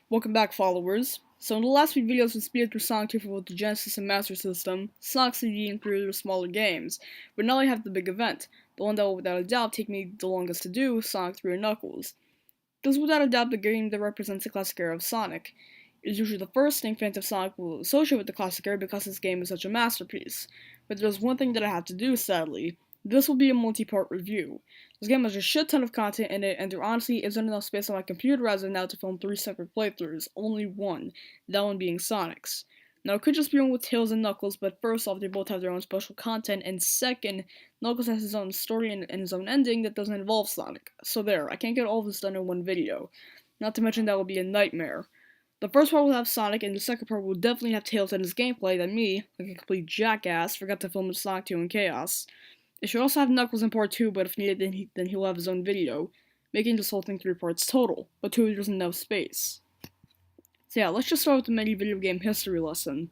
Welcome back, followers. So in the last few videos we speeded through Sonic 2 for both the Genesis and Master System, Sonic CD and 3 other smaller games, but now I have the big event, the one that will without a doubt take me the longest to do, Sonic 3 and Knuckles. This is without a doubt the game that represents the classic era of Sonic. It is usually the first thing fans of Sonic will associate with the classic era because this game is such a masterpiece. But there's one thing that I have to do, sadly. This will be a multi-part review. This game has a shit ton of content in it, and there honestly isn't enough space on my computer as of now to film 3 separate playthroughs, only one, that one being Sonic's. Now it could just be one with Tails and Knuckles, but first off, they both have their own special content, and second, Knuckles has his own story and his own ending that doesn't involve Sonic. So there, I can't get all this done in one video. Not to mention that would be a nightmare. The first part will have Sonic, and the second part will definitely have Tails and his gameplay that me, like a complete jackass, forgot to film in Sonic 2 and Chaos. It should also have Knuckles in part 2, but if needed, then he'll have his own video, making this whole thing 3 parts total, but 2 there's enough space. So yeah, let's just start with the mini video game history lesson.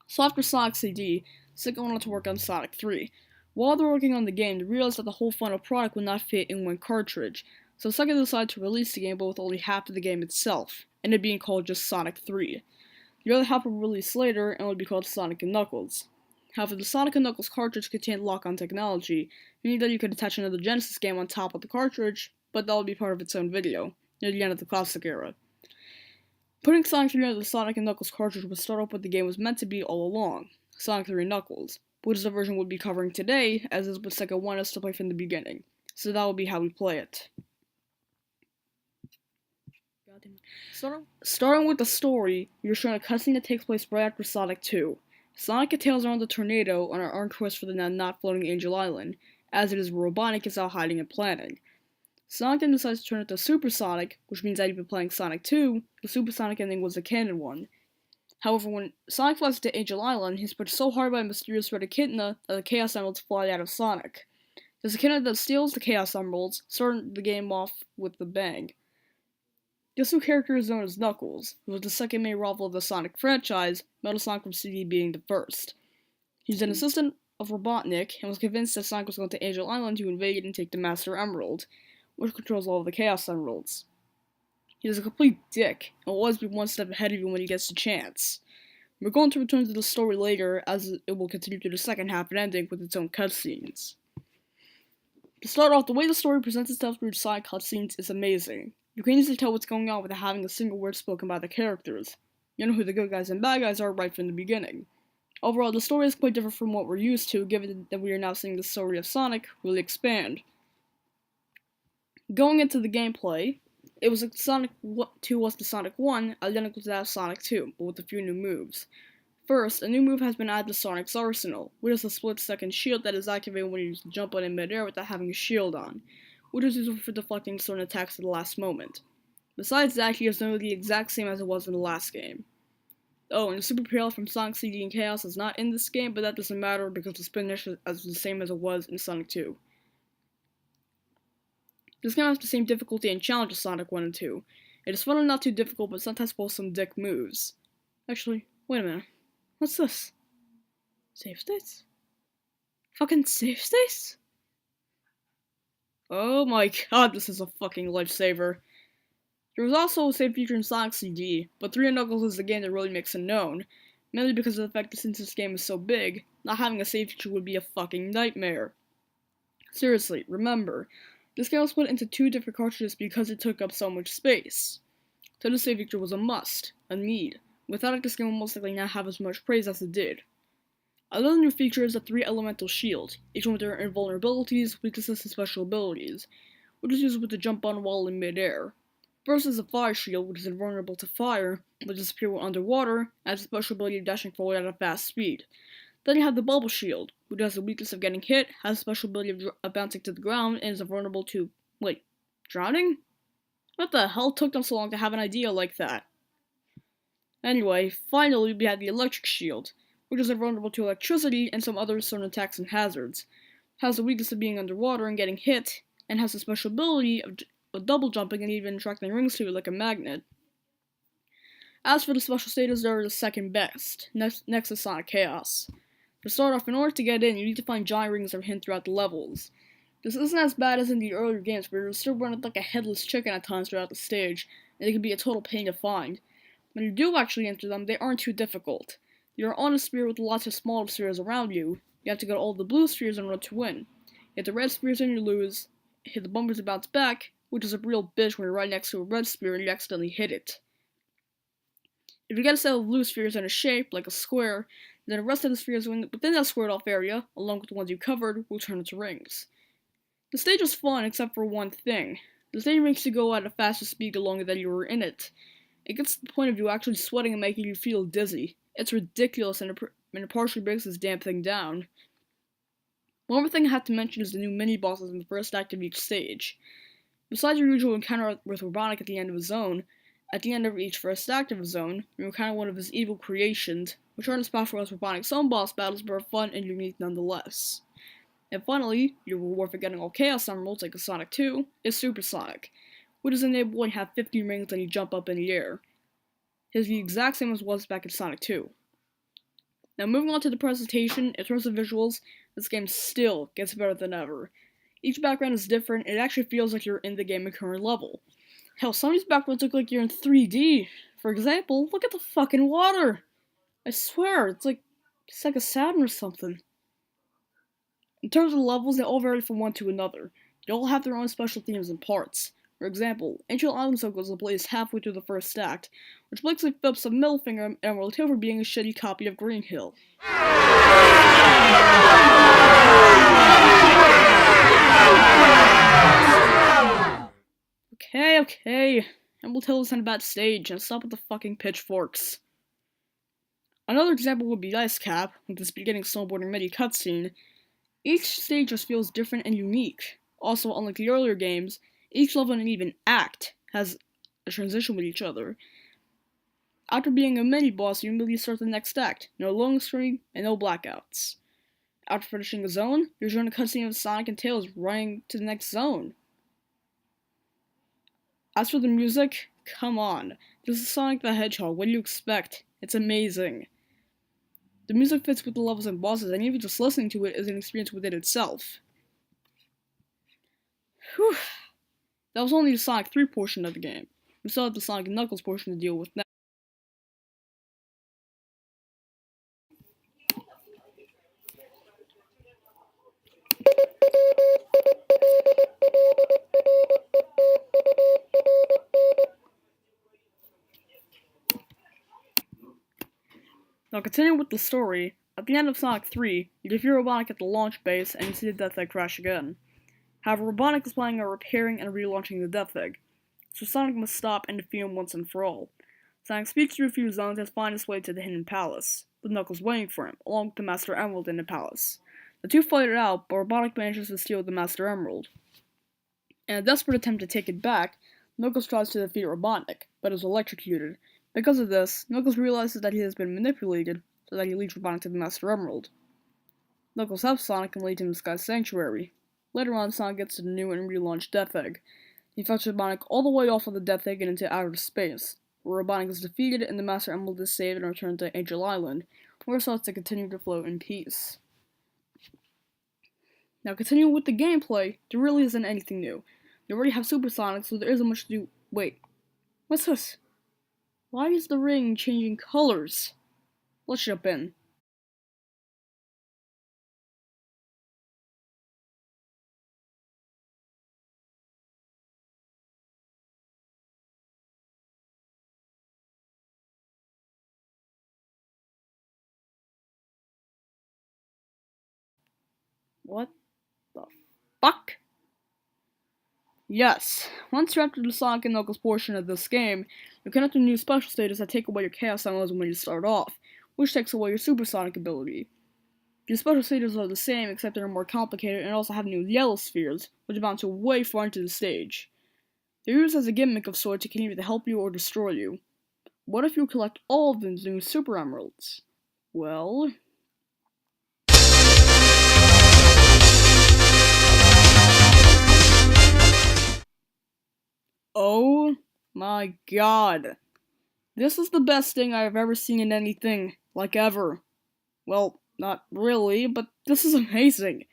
So after Sonic CD, Sega went on to work on Sonic 3. While they were working on the game, they realized that the whole final product would not fit in one cartridge, so Sega decided to release the game but with only half of the game itself, and it being called just Sonic 3. The other half would release later and would be called Sonic and Knuckles. However, the Sonic and Knuckles cartridge contained lock-on technology, meaning that you could attach another Genesis game on top of the cartridge, but that would be part of its own video, near the end of the classic era. Putting Sonic 3 into the Sonic and Knuckles cartridge would start off what the game was meant to be all along, Sonic 3 Knuckles, which is the version we'll be covering today, as is what Sega wanted us to play from the beginning, so that will be how we play it. Starting with the story, you're shown a cutscene that takes place right after Sonic 2. Sonic and Tails are on the tornado and are on quest for the now not floating Angel Island, as it is where Robotnik is out hiding and planning. Sonic then decides to turn into Super Sonic, which means that even playing Sonic 2, the Super Sonic ending was the canon one. However, when Sonic flies to Angel Island, he's pushed so hard by a mysterious red echidna that the Chaos Emeralds fly out of Sonic. This echidna that steals the Chaos Emeralds, starting the game off with a bang. This new character is known as Knuckles, who was the second main rival of the Sonic franchise, Metal Sonic from CD being the first. He's an assistant of Robotnik, and was convinced that Sonic was going to Angel Island to invade and take the Master Emerald, which controls all of the Chaos Emeralds. He is a complete dick, and will always be one step ahead of you when he gets the chance. We're going to return to the story later, as it will continue through the second half and ending with its own cutscenes. To start off, the way the story presents itself through Sonic cutscenes is amazing. You can easily tell what's going on without having a single word spoken by the characters. You know who the good guys and bad guys are right from the beginning. Overall, the story is quite different from what we're used to, given that we are now seeing the story of Sonic really expand. Going into the gameplay, it was like Sonic 2 was to Sonic 1, identical to that of Sonic 2, but with a few new moves. First, a new move has been added to Sonic's arsenal, which is a split-second shield that is activated when you jump on in midair without having a shield on, which is useful for deflecting certain attacks at the last moment. Besides that, he is nearly the exact same as it was in the last game. Oh, and the Super Parallel from Sonic CD and Chaos is not in this game, but that doesn't matter because the finish is the same as it was in Sonic 2. This game has the same difficulty and challenge as Sonic 1 and 2. It is fun and not too difficult, but sometimes pulls some dick moves. Actually, wait a minute. What's this? Save states? Fucking save states? Oh my god, this is a fucking lifesaver. There was also a save feature in Sonic CD, but 3 and Knuckles is the game that really makes it known, mainly because of the fact that since this game is so big, not having a save feature would be a fucking nightmare. Seriously, remember, this game was split into 2 different cartridges because it took up so much space. So the save feature was a must, a need. Without it, this game would most likely not have as much praise as it did. Another new feature is the 3 elemental shield, each one with their invulnerabilities, weaknesses, and special abilities, which is used with the jump on while in midair. First is the fire shield, which is invulnerable to fire, but disappears when underwater, and has a special ability of dashing forward at a fast speed. Then you have the bubble shield, which has the weakness of getting hit, has a special ability of bouncing to the ground, and is vulnerable to, drowning? What the hell took them so long to have an idea like that? Anyway, finally we had the electric shield, which is invulnerable to electricity and some other certain attacks and hazards, has the weakness of being underwater and getting hit, and has a special ability of double jumping and even attracting rings to it like a magnet. As for the special status, they are the second best, next to Sonic Chaos. To start off, in order to get in, you need to find giant rings that are hidden throughout the levels. This isn't as bad as in the earlier games where you're still running like a headless chicken at times throughout the stage, and they can be a total pain to find. When you do actually enter them, they aren't too difficult. You're on a sphere with lots of smaller spheres around you. You have to get all the blue spheres in order to win. Hit the red spheres and you lose. Hit the bumpers to bounce back, which is a real bitch when you're right next to a red sphere and you accidentally hit it. If you get a set of blue spheres in a shape, like a square, then the rest of the spheres within that squared off area, along with the ones you covered, will turn into rings. The stage is fun except for one thing. The stage makes you go at a faster speed the longer that you were in it. It gets to the point of you actually sweating and making you feel dizzy. It's ridiculous and it partially breaks this damn thing down. One more thing I have to mention is the new mini-bosses in the first act of each stage. Besides your usual encounter with Robotnik at the end of a zone, at the end of each first act of a zone, you encounter one of his evil creations, which aren't as powerful as Robotnik's own boss battles, but are fun and unique nonetheless. And finally, your reward for getting all Chaos Emeralds, like a Sonic 2, is Super Sonic, which is enabled when you have 50 rings and you jump up in the air. It is the exact same as it was back in Sonic 2. Now moving on to the presentation, in terms of visuals, this game still gets better than ever. Each background is different, and it actually feels like you're in the game at current level. Hell, some of these backgrounds look like you're in 3D. For example, look at the fucking water! I swear, it's like a Saturn or something. In terms of the levels, they all vary from one to another. They all have their own special themes and parts. For example, Ancient Island Circles are placed halfway through the first act, which basically flips a middle finger at Emerald Hill for being a shitty copy of Green Hill. Okay. Emerald Hill is in a bad stage, and stop with the fucking pitchforks. Another example would be Ice Cap, with this beginning snowboarding mini cutscene. Each stage just feels different and unique. Also, unlike the earlier games, each level and even act has a transition with each other. After being a mini-boss, you immediately start the next act. No loading screen, and no blackouts. After finishing a zone, you're shown a cutscene of Sonic and Tails running to the next zone. As for the music, come on. This is Sonic the Hedgehog, what do you expect? It's amazing. The music fits with the levels and bosses, and even just listening to it is an experience within itself. Whew. That was only the Sonic 3 portion of the game. We still have the Sonic and Knuckles portion to deal with now. Now continuing with the story, at the end of Sonic 3, you defeat Robotnik at the launch base and you see the Death Egg crash again. However, Robotnik is planning on repairing and relaunching the Death Egg, so Sonic must stop and defeat him once and for all. Sonic speeds through a few zones and finds his way to the Hidden Palace, with Knuckles waiting for him, along with the Master Emerald in the palace. The two fight it out, but Robotnik manages to steal the Master Emerald. In a desperate attempt to take it back, Knuckles tries to defeat Robotnik, but is electrocuted. Because of this, Knuckles realizes that he has been manipulated, so that he leads Robotnik to the Master Emerald. Knuckles helps Sonic and leads him to Sky's Sanctuary. Later on, Sonic gets to the new and relaunched Death Egg. He fetches Robotnik all the way off of the Death Egg and into outer space, where Robotnik is defeated and the Master Emerald is saved and returned to Angel Island, where it starts to continue to float in peace. Now, continuing with the gameplay, there really isn't anything new. You already have Super Sonic, so there isn't much to do. Wait, what's this? Why is the ring changing colors? Let's jump in. What the fuck? Yes, once you're after the Sonic and Knuckles portion of this game, you can enter new special stages that take away your Chaos Emeralds when you start off, which takes away your Super Sonic ability. These special stages are the same, except they're more complicated and also have new yellow spheres, which bounce you way far into the stage. They're used as a gimmick of sorts to can either help you or destroy you. What if you collect all of the new Super Emeralds? Well... oh my god. This is the best thing I have ever seen in anything, like ever. Well, not really, but this is amazing.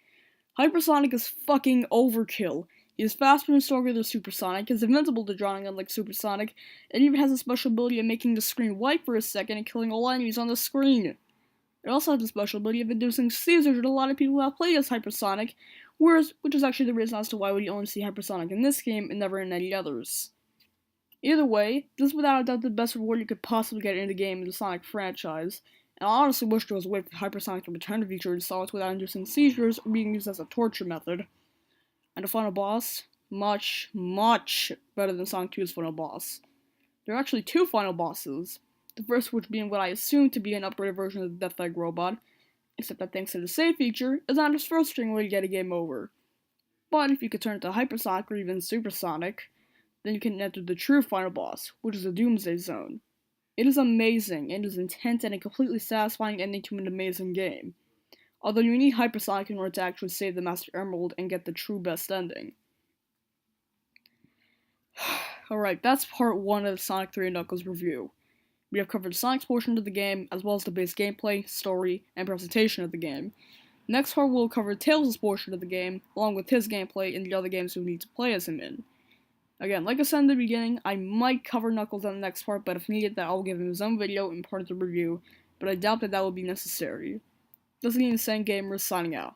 Hypersonic is fucking overkill. He is faster and stronger than Supersonic, is invincible to drawing unlike Supersonic, and even has a special ability of making the screen white for a second and killing all enemies on the screen. It also has the special ability of inducing seizures with a lot of people who have played as Hypersonic, which is actually the reason as to why we only see Hypersonic in this game and never in any others. Either way, this is without a doubt the best reward you could possibly get in the game in the Sonic franchise, and I honestly wish there was a way for Hypersonic to return to future installments without inducing seizures or being used as a torture method. And the final boss? Much, much better than Sonic 2's final boss. There are actually two final bosses, the first which being what I assume to be an upgraded version of the Death Egg robot, except that thanks to the save feature, it's not his first string where you get a game over. But if you could turn it to Hypersonic or even Supersonic, then you can enter the true final boss, which is the Doomsday Zone. It is amazing, and is intense and a completely satisfying ending to an amazing game. Although you need Hypersonic in order to actually save the Master Emerald and get the true best ending. Alright, that's part 1 of the Sonic 3 & Knuckles review. We have covered Sonic's portion of the game, as well as the base gameplay, story, and presentation of the game. Next part will cover Tails' portion of the game, along with his gameplay and the other games we need to play as him in. Again, like I said in the beginning, I might cover Knuckles on the next part, but if needed, then I will give him his own video in part of the review, but I doubt that will be necessary. This is the Insane Gamer signing out.